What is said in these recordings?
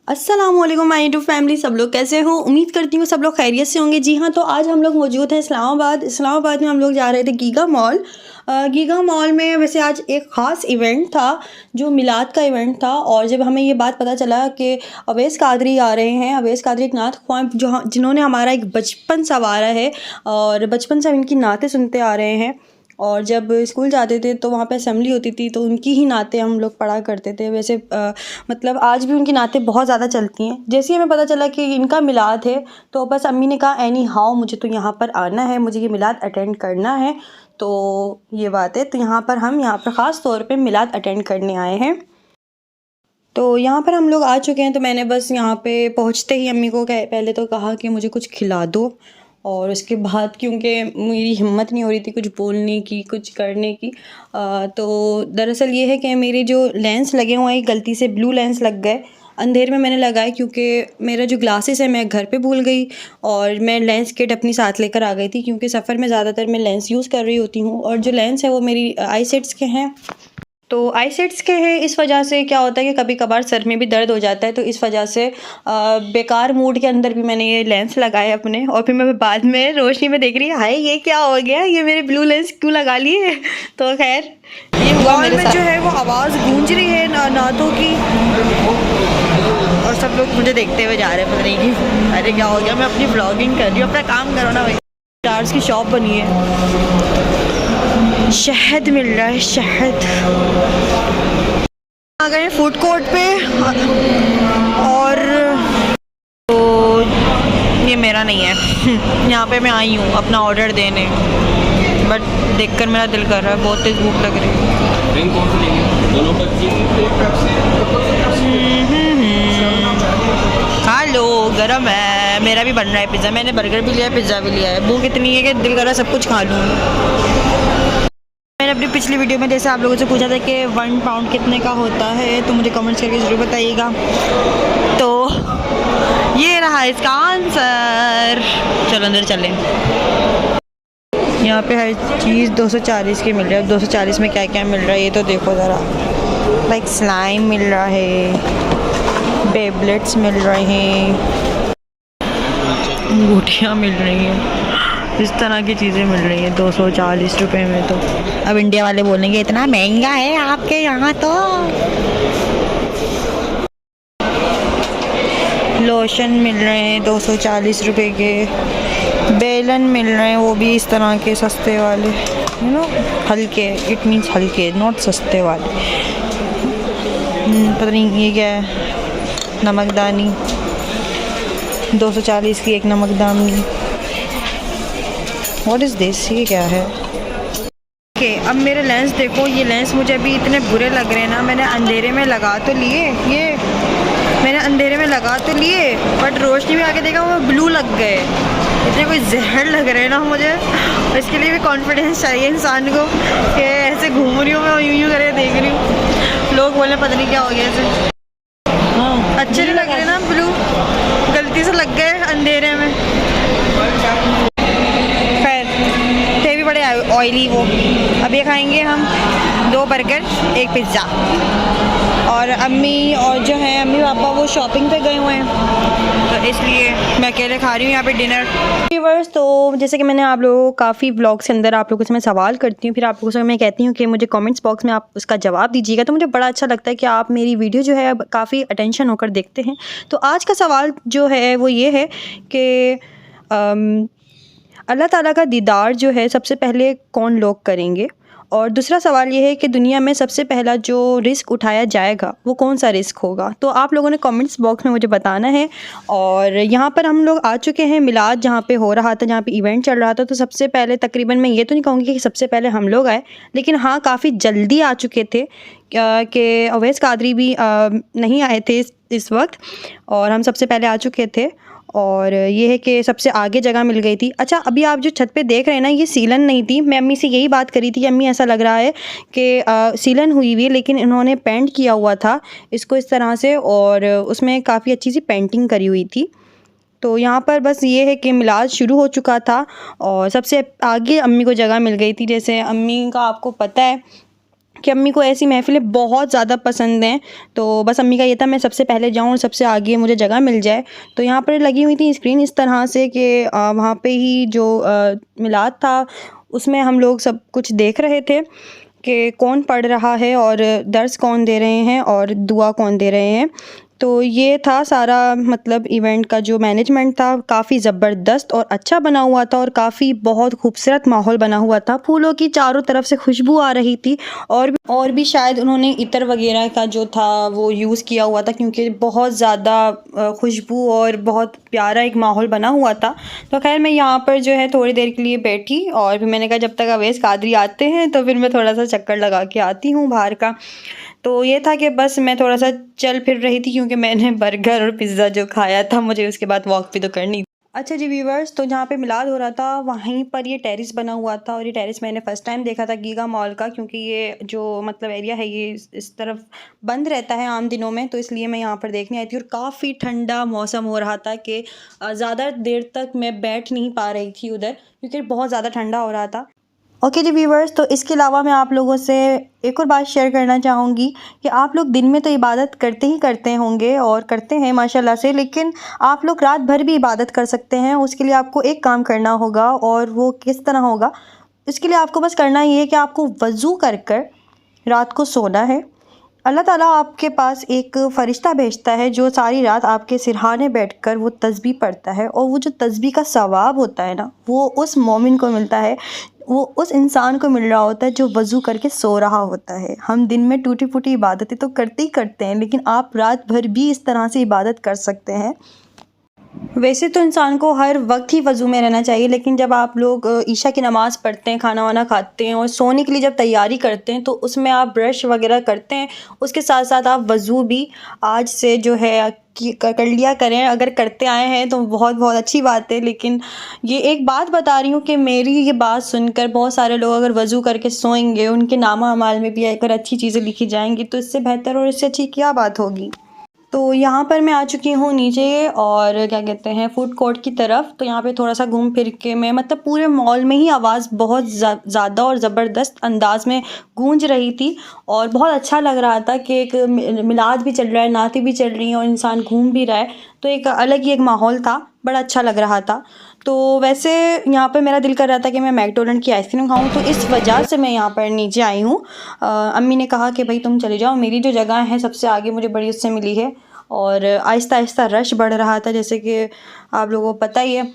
अस्सलामुअलैकुम my YouTube family, सब लोग कैसे हो। उम्मीद करती हूँ सब लोग खैरियत से होंगे। जी हाँ, तो आज हम लोग मौजूद हैं इस्लामाबाद में हम लोग जा रहे थे गीगा मॉल। गीगा मॉल में वैसे आज एक ख़ास इवेंट था जो मिलाद का इवेंट था। और जब हमें ये बात पता चला कि अवैस कादरी आ रहे हैं, अवैस कादरी एक नात ख्वां जो जिन्होंने हमारा एक बचपन संवारा है और बचपन से हम इनकी नातें सुनते आ रहे हैं। और जब स्कूल जाते थे तो वहाँ पे असेंबली होती थी तो उनकी ही नातें हम लोग पढ़ा करते थे। वैसे मतलब आज भी उनकी नातें बहुत ज़्यादा चलती हैं। जैसे ही हमें पता चला कि इनका मिलाद है तो बस अम्मी ने कहा एनी हाउ मुझे तो यहाँ पर आना है, मुझे ये मिलाद अटेंड करना है। तो ये बात है, तो यहाँ पर हम यहाँ पर ख़ास तौर पे मिलाद अटेंड करने आए हैं। तो यहाँ पर हम लोग आ चुके हैं। तो मैंने बस यहाँ पे पहुँचते ही अम्मी को पहले तो कहा कि मुझे कुछ खिला दो। और उसके बाद क्योंकि मेरी हिम्मत नहीं हो रही थी कुछ बोलने की, कुछ करने की, तो दरअसल ये है कि मेरे जो लेंस लगे हुए हैं गलती से ब्लू लेंस लग गए। अंधेर में मैंने लगाए क्योंकि मेरा जो ग्लासेस है मैं घर पे भूल गई और मैं लेंस किट अपनी साथ लेकर आ गई थी क्योंकि सफ़र में ज़्यादातर मैं लेंस यूज़ कर रही होती हूँ। और जो लेंस है वो मेरी आई सेट्स के हैं। तो आई सेट्स के हैं, इस वजह से क्या होता है कि कभी कभार सर में भी दर्द हो जाता है। तो इस वजह से बेकार मूड के अंदर भी मैंने ये लेंस लगाए अपने। और फिर मैं बाद में रोशनी में देख रही है, हाय ये क्या हो गया, ये मेरे ब्लू लेंस क्यों लगा लिए। तो खैर ये हुआ मेरे साथ। जो है वो आवाज़ गूंज रही है नातों की और सब लोग मुझे देखते हुए जा रहे हैं, पता नहीं कि अरे क्या हो गया। मैं अपनी ब्लॉगिंग कर रही हूँ, अपना काम करो ना भाई। स्टार्स की शॉप बनी है, शहद मिल रहा है, शहद। आ गए फूड कोर्ट पे और तो ये मेरा नहीं है। यहाँ पे मैं आई हूँ अपना ऑर्डर देने, बट देखकर मेरा दिल कर रहा है, बहुत तेज़ भूख लग रही है। खा लो, गरम है। मेरा भी बन रहा है पिज़्ज़ा, मैंने बर्गर भी लिया है, पिज़्ज़ा भी लिया है। भूख इतनी है कि दिल कर रहा है सब कुछ खा लूँ। मैंने अपनी पिछली वीडियो में जैसे आप लोगों से पूछा था कि 1 पाउंड कितने का होता है, तो मुझे कमेंट्स करके ज़रूर बताइएगा। तो ये रहा इसका आंसर। चलो अंदर चलें। यहाँ पे हर चीज़ 240 की मिल रही है। 240 में क्या क्या मिल रहा है ये तो देखो ज़रा। लाइक स्लाइम मिल रहा है, बेबलेट्स मिल रहे हैं, अंगूठियाँ मिल रही हैं, इस तरह की चीज़ें मिल रही हैं 240 रुपये में। तो अब इंडिया वाले बोलेंगे इतना महंगा है आपके यहाँ। तो लोशन मिल रहे हैं 240 रुपये के, बेलन मिल रहे हैं वो भी इस तरह के सस्ते वाले, यू नो, हल्के, इट मीन्स हल्के, नॉट सस्ते वाले। पता नहीं ये क्या है, नमकदानी 240 की एक नमकदानी। व्हाट इज़ दिस, ये क्या है। ओके, अब मेरे लेंस देखो, ये लेंस मुझे अभी इतने बुरे लग रहे हैं ना। मैंने अंधेरे में लगा तो लिए, ये मैंने अंधेरे में लगा तो लिए, बट रोशनी में आके देखा वो ब्लू लग गए। इतने कोई जहर लग रहे हैं ना मुझे। इसके लिए भी कॉन्फिडेंस चाहिए इंसान को कि ऐसे घूम रही हूँ मैं, यूँ यूँ करके देख रही हूँ, लोग बोले पता नहीं क्या हो गया ऐसे। अच्छे नहीं लग रहे ना ब्लू, गलती से लग गए अंधेरे में। बड़े ऑयली वो। अब ये खाएंगे हम 2 बर्गर, 1 पिज़्ज़ा। और अम्मी और जो है अम्मी पापा वो शॉपिंग पे गए हुए हैं, तो इसलिए मैं अकेले खा रही हूँ यहाँ पे डिनर। व्यूअर्स, तो जैसे कि मैंने आप लोगों को काफ़ी ब्लॉग्स के अंदर आप लोगों से मैं सवाल करती हूँ, फिर आप लोगों से मैं कहती हूँ कि मुझे कमेंट्स बॉक्स में आप उसका जवाब दीजिएगा। तो मुझे बड़ा अच्छा लगता है कि आप मेरी वीडियो जो है काफ़ी अटेंशन होकर देखते हैं। तो आज का सवाल जो है वो ये है कि अल्लाह ताला का दीदार जो है सबसे पहले कौन लोग करेंगे। और दूसरा सवाल ये है कि दुनिया में सबसे पहला जो रिस्क उठाया जाएगा वो कौन सा रिस्क होगा। तो आप लोगों ने कमेंट्स बॉक्स में मुझे बताना है। और यहाँ पर हम लोग आ चुके हैं मिलाद जहाँ पे हो रहा था, जहाँ पे इवेंट चल रहा था। तो सबसे पहले तकरीबन मैं ये तो नहीं कहूँगी कि सबसे पहले हम लोग आए, लेकिन हाँ काफ़ी जल्दी आ चुके थे कि अवैस कादरी भी नहीं आए थे इस वक्त, और हम सबसे पहले आ चुके थे। और ये है कि सबसे आगे जगह मिल गई थी। अच्छा, अभी आप जो छत पे देख रहे हैं ना, ये सीलन नहीं थी। मैं अम्मी से यही बात करी थी कि अम्मी ऐसा लग रहा है कि सीलन हुई हुई है, लेकिन इन्होंने पेंट किया हुआ था इसको इस तरह से, और उसमें काफ़ी अच्छी सी पेंटिंग करी हुई थी। तो यहाँ पर बस ये है कि मिलाद शुरू हो चुका था और सबसे आगे अम्मी को जगह मिल गई थी। जैसे अम्मी का आपको पता है कि अम्मी को ऐसी महफ़िलें बहुत ज़्यादा पसंद हैं। तो बस अम्मी का ये था मैं सबसे पहले जाऊँ और सबसे आगे मुझे जगह मिल जाए। तो यहाँ पर लगी हुई थी स्क्रीन इस तरह से कि वहाँ पे ही जो मिलाद था उसमें हम लोग सब कुछ देख रहे थे कि कौन पढ़ रहा है और दर्स कौन दे रहे हैं और दुआ कौन दे रहे हैं। तो ये था सारा मतलब इवेंट का जो मैनेजमेंट था, काफ़ी ज़बरदस्त और अच्छा बना हुआ था और काफ़ी बहुत खूबसूरत माहौल बना हुआ था। फूलों की चारों तरफ से खुशबू आ रही थी और भी शायद उन्होंने इत्र वगैरह का जो था वो यूज़ किया हुआ था, क्योंकि बहुत ज़्यादा खुशबू और बहुत प्यारा एक माहौल बना हुआ था। तो खैर मैं यहाँ पर जो है थोड़ी देर के लिए बैठी और फिर मैंने कहा जब तक अवैस कादरी आते हैं तो फिर मैं थोड़ा सा चक्कर लगा के आती हूँ बाहर का। तो ये था कि बस मैं थोड़ा सा चल फिर रही थी, क्योंकि मैंने बर्गर और पिज़्ज़ा जो खाया था मुझे उसके बाद वॉक भी तो करनी। अच्छा जी व्यूवर्स, तो जहाँ पे मिलाद हो रहा था वहीं पर ये टेरेस बना हुआ था और ये टेरेस मैंने फ़र्स्ट टाइम देखा था गीगा मॉल का, क्योंकि ये जो मतलब एरिया है ये इस तरफ बंद रहता है आम दिनों में, तो इसलिए मैं यहाँ पर देखने आई थी। और काफ़ी ठंडा मौसम हो रहा था कि ज़्यादा देर तक मैं बैठ नहीं पा रही थी उधर, क्योंकि बहुत ज़्यादा ठंडा हो रहा था। ओके जी व्यूवर्स, तो इसके अलावा मैं आप लोगों से एक और बात शेयर करना चाहूँगी कि आप लोग दिन में तो इबादत करते ही करते होंगे और करते हैं माशाल्लाह से, लेकिन आप लोग रात भर भी इबादत कर सकते हैं। उसके लिए आपको एक काम करना होगा, और वो किस तरह होगा, इसके लिए आपको बस करना ये है कि आपको वज़ू कर कर रात को सोना है। अल्लाह ताला आपके पास एक फ़रिश्ता भेजता है जो सारी रात आपके सिरहाने बैठकर वो तस्बीह पढ़ता है, और वो जो तस्बीह का सवाब होता है ना, वो उस मोमिन को मिलता है, वो उस इंसान को मिल रहा होता है जो वज़ू करके सो रहा होता है। हम दिन में टूटी फूटी इबादतें तो करते ही करते हैं, लेकिन आप रात भर भी इस तरह से इबादत कर सकते हैं। वैसे तो इंसान को हर वक्त ही वज़ू में रहना चाहिए, लेकिन जब आप लोग ईशा की नमाज़ पढ़ते हैं, खाना वाना खाते हैं और सोने के लिए जब तैयारी करते हैं, तो उसमें आप ब्रश वगैरह करते हैं, उसके साथ साथ आप वज़ू भी आज से जो है कर लिया करें। अगर करते आए हैं तो बहुत बहुत अच्छी बात है, लेकिन ये एक बात बता रही हूँ कि मेरी ये बात सुनकर बहुत सारे लोग अगर वज़ू करके सोएंगे, उनके नामा अमाल में भी अगर अच्छी चीज़ें लिखी जाएंगी, तो इससे बेहतर और इससे अच्छी क्या बात होगी। तो यहाँ पर मैं आ चुकी हूँ नीचे, और क्या कहते हैं फूड कोर्ट की तरफ। तो यहाँ पे थोड़ा सा घूम फिर के मैं मतलब पूरे मॉल में ही आवाज़ बहुत ज़्यादा और ज़बरदस्त अंदाज़ में गूंज रही थी, और बहुत अच्छा लग रहा था कि एक मिलाद भी चल रहा है, नाती भी चल रही हैं और इंसान घूम भी रहा है, तो एक अलग ही एक माहौल था, बड़ा अच्छा लग रहा था। तो वैसे यहाँ पर मेरा दिल कर रहा था कि मैं मैकडोनल्ड की आइसक्रीम खाऊँ, तो इस वजह से मैं यहाँ पर नीचे आई हूँ। अम्मी ने कहा कि भाई तुम चले जाओ, मेरी जो जगह है सबसे आगे मुझे बड़ी उससे मिली है, और आहिस्ता आहिस्ता रश बढ़ रहा था जैसे कि आप लोगों को पता ही है।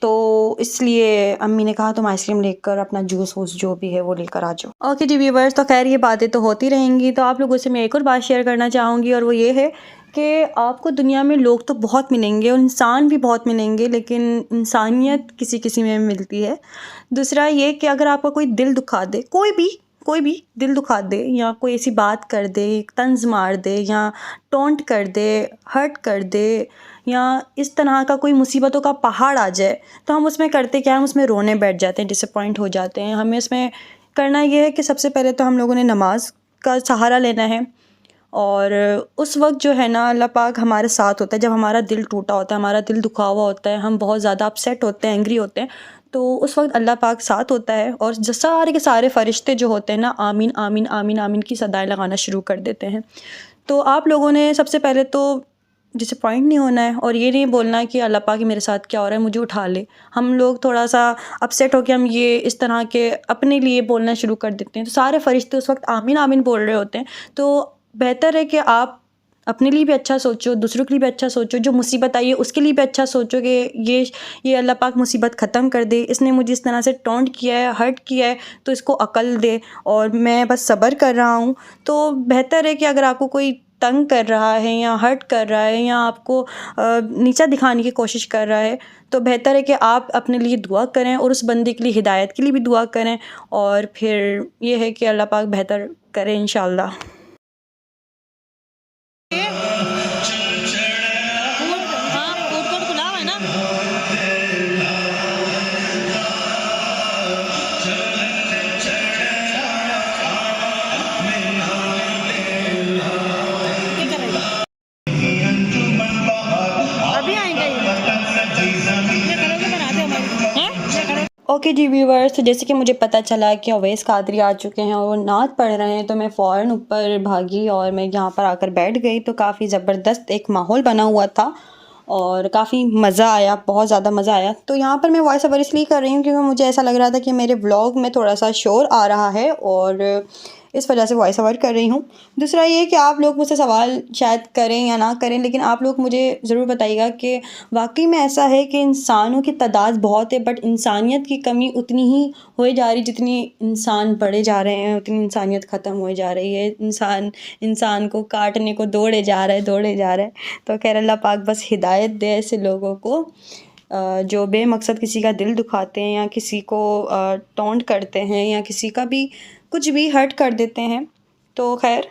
तो इसलिए अम्मी ने कहा तुम आइसक्रीम लेकर अपना जूस वूस जो भी है वो लेकर आ जाओ। ओके जी व्यूवर्स, तो खैर ये बातें तो होती रहेंगी, तो आप लोगों से मैं एक और बात शेयर करना चाहूँगी, और वो ये है कि आपको दुनिया में लोग तो बहुत मिलेंगे और इंसान भी बहुत मिलेंगे, लेकिन इंसानियत किसी किसी में मिलती है। दूसरा ये कि अगर आपका कोई दिल दुखा दे, कोई भी दिल दुखा दे, या कोई ऐसी बात कर दे, तंज मार दे, या टोंट कर दे, हर्ट कर दे, या इस तरह का कोई मुसीबतों का पहाड़ आ जाए, तो हम उसमें करते क्या है, हम उसमें रोने बैठ जाते हैं, डिसअपॉइंट हो जाते हैं। हमें इसमें करना ये है कि सबसे पहले तो हम लोगों ने नमाज का सहारा लेना है, और उस वक्त जो है ना अल्लाह पाक हमारे साथ होता है। जब हमारा दिल टूटा होता है, हमारा दिल दुखा हुआ होता है, हम बहुत ज़्यादा अपसेट होते हैं, एंग्री होते हैं, तो उस वक्त अल्लाह पाक साथ होता है, और जो सारे के सारे फ़रिश्ते जो होते हैं ना, आमीन आमीन आमीन आमीन की सदाएं लगाना शुरू कर देते हैं। तो आप लोगों ने सबसे पहले तो डिसअपॉइंट नहीं होना है, और ये नहीं बोलना है कि अल्लाह पाक मेरे साथ क्या हो रहा है, मुझे उठा ले। हम लोग थोड़ा सा अपसेट होकर हम ये इस तरह के अपने लिए बोलना शुरू कर देते हैं, तो सारे फ़रिश्ते उस वक्त आमीन आमीन बोल रहे होते हैं। तो बेहतर है कि आप अपने लिए भी अच्छा सोचो, दूसरों के लिए भी अच्छा सोचो, जो मुसीबत आई है उसके लिए भी अच्छा सोचो कि ये अल्लाह पाक मुसीबत ख़त्म कर दे, इसने मुझे इस तरह से टोंट किया है, हर्ट किया है, तो इसको अकल दे, और मैं बस सब्र कर रहा हूँ। तो बेहतर है कि अगर आपको कोई तंग कर रहा है या हर्ट कर रहा है या आपको नीचा दिखाने की कोशिश कर रहा है, तो बेहतर है कि आप अपने लिए दुआ करें और उस बंदे के लिए हिदायत के लिए भी दुआ करें, और फिर ये है कि अल्लाह पाक बेहतर करे इंशाल्लाह। ओके जी व्यूवर्स, तो जैसे कि मुझे पता चला कि अवैस कादरी आ चुके हैं और वो नात पढ़ रहे हैं, तो मैं फ़ौरन ऊपर भागी और मैं यहाँ पर आकर बैठ गई। तो काफ़ी ज़बरदस्त एक माहौल बना हुआ था और काफ़ी मज़ा आया, बहुत ज़्यादा मज़ा आया। तो यहाँ पर मैं वॉइस ओवर इसलिए कर रही हूँ क्योंकि मुझे ऐसा लग रहा था कि मेरे व्लॉग में थोड़ा सा शोर आ रहा है और इस वजह से वॉइस ओवर कर रही हूँ। दूसरा ये कि आप लोग मुझसे सवाल शायद करें या ना करें, लेकिन आप लोग मुझे ज़रूर बताइएगा कि वाकई में ऐसा है कि इंसानों की तादाद बहुत है, बट इंसानियत की कमी उतनी ही होए जा रही, जितनी इंसान बढ़े जा रहे हैं उतनी इंसानियत ख़त्म होए जा रही है। इंसान को काटने को दौड़े जा रहा है। तो खैर अल्लाह पाक बस हिदायत दे ऐसे लोगों को जो बेमकसद किसी का दिल दुखाते हैं या किसी को टॉन्ट करते हैं या किसी का भी कुछ भी हर्ट कर देते हैं। तो खैर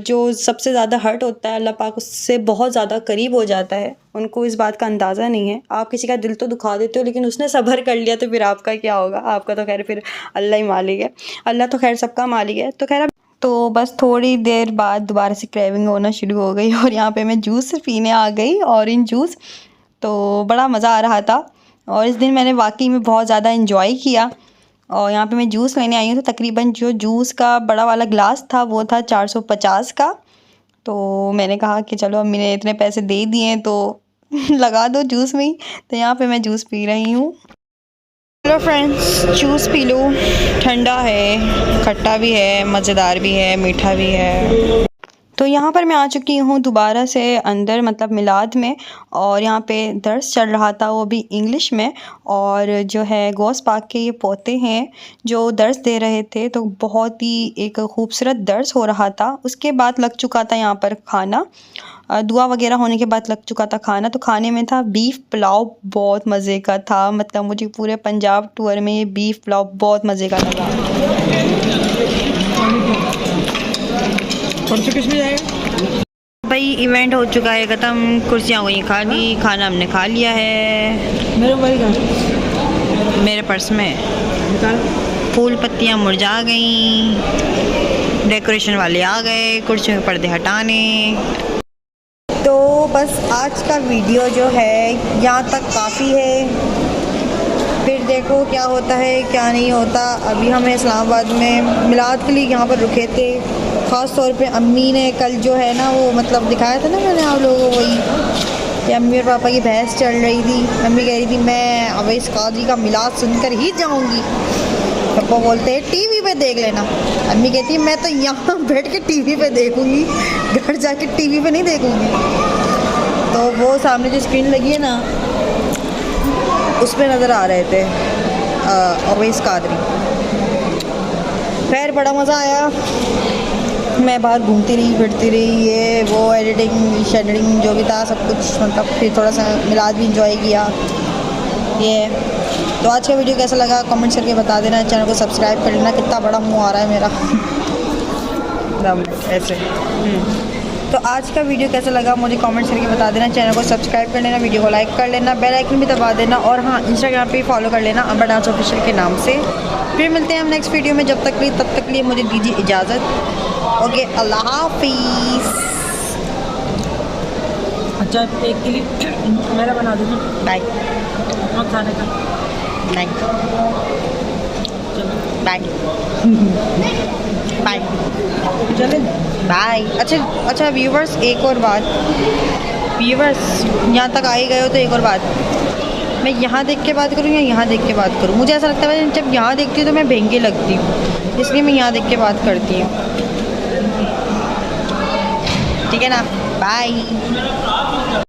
जो सबसे ज़्यादा हर्ट होता है अल्लाह पाक उससे बहुत ज़्यादा करीब हो जाता है, उनको इस बात का अंदाज़ा नहीं है। आप किसी का दिल तो दुखा देते हो लेकिन उसने सब्र कर लिया तो फिर आपका क्या होगा? आपका तो खैर फिर अल्लाह ही मालिक है, अल्लाह तो खैर सबका मालिक है। तो खैर तो बस थोड़ी देर बाद दोबारा से क्रेविंग होना शुरू हो गई और यहाँ पे मैं जूस पीने आ गई, ऑरेंज जूस। तो बड़ा मज़ा आ रहा था और इस दिन मैंने वाकई में बहुत ज़्यादा इंजॉय किया। और यहाँ पे मैं जूस लेने आई हूँ, तो तकरीबन जो जूस का बड़ा वाला ग्लास था वो था 450 का। तो मैंने कहा कि चलो अम्मी ने इतने पैसे दे दिए हैं तो लगा दो जूस में ही। तो यहाँ पे मैं जूस पी रही हूँ। Hello friends, juice P low, ठंडा है, खट्टा भी है, मज़ेदार भी है, मीठा भी है। तो यहाँ पर मैं आ चुकी हूँ दोबारा से अंदर, मतलब मिलाद में, और यहाँ पे दर्स चल रहा था वो भी इंग्लिश में। और जो है गौस पाक के ये पोते हैं जो दर्स दे रहे थे, तो बहुत ही एक खूबसूरत दर्स हो रहा था। उसके बाद लग चुका था यहाँ पर खाना, दुआ वगैरह होने के बाद लग चुका था खाना। तो खाने में था बीफ पुलाव, बहुत मज़े का था। मतलब मुझे पूरे पंजाब टूर में ये बीफ पुलाव बहुत मज़े का लगा। भाई इवेंट हो चुका है ख़त्म, कुर्सियाँ हुई खाली, खाना हमने खा लिया है। मेरे पर्स में फूल पत्तियाँ मुरझा गई, डेकोरेशन वाले आ गए कुर्सियों के पर्दे हटाने। तो बस आज का वीडियो जो है यहाँ तक काफ़ी है, फिर देखो क्या होता है क्या नहीं होता। अभी हमें इस्लामाबाद में मिलाद के लिए यहाँ पर रुके थे। ख़ास तौर पे अम्मी ने कल जो है ना वो मतलब दिखाया था ना मैंने आप लोगों को, वही कि अम्मी और पापा की बहस चल रही थी। अम्मी कह रही थी मैं अवैस कादरी का मिलाद सुनकर ही जाऊँगी, पापा बोलते हैं टीवी पे देख लेना। अम्मी कहती है मैं तो यहाँ बैठ के टीवी पे देखूँगी, घर जाके टीवी पे नहीं देखूँगी। तो वो सामने जो स्क्रीन लगी है ना उसमें नज़र आ रहे थे अवैस कादरी। खैर बड़ा मज़ा आया, मैं बाहर घूमती रही फिरती रही, ये वो एडिटिंग शेडिंग जो भी था सब कुछ, मतलब फिर थोड़ा सा मिलाद भी इंजॉय किया। ये तो आज का वीडियो कैसा लगा कमेंट करके बता देना, चैनल को सब्सक्राइब कर लेना। कितना बड़ा मुंह आ रहा है मेरा ऐसे। तो आज का वीडियो कैसा लगा मुझे कमेंट्स करके बता देना, चैनल को सब्सक्राइब कर लेना, वीडियो को लाइक कर लेना, बेल आइकन भी दबा देना, और हाँ इंस्टाग्राम पे फॉलो कर लेना अम्बर डांस ऑफिशियल के नाम से। फिर मिलते हैं हम नेक्स्ट वीडियो में, जब तक तब तक लिए मुझे दीजिए इजाज़त। ओके, अल्लाह हाफिज़। अच्छा एक के लिए मेरा बना देना। बाय। और खाने का बाय बाय बाय चले बाय। अच्छा व्यूवर्स, एक और बात, व्यूवर्स यहाँ तक आ ही गए हो तो एक और बात, मैं यहाँ देख के बात करूँ या यहाँ देख के बात करूँ? मुझे ऐसा लगता है जब यहाँ देखती हूँ तो मैं भेंगे लगती हूँ, इसलिए मैं यहाँ देख के बात करती हूँ। ठीक है ना, बाय।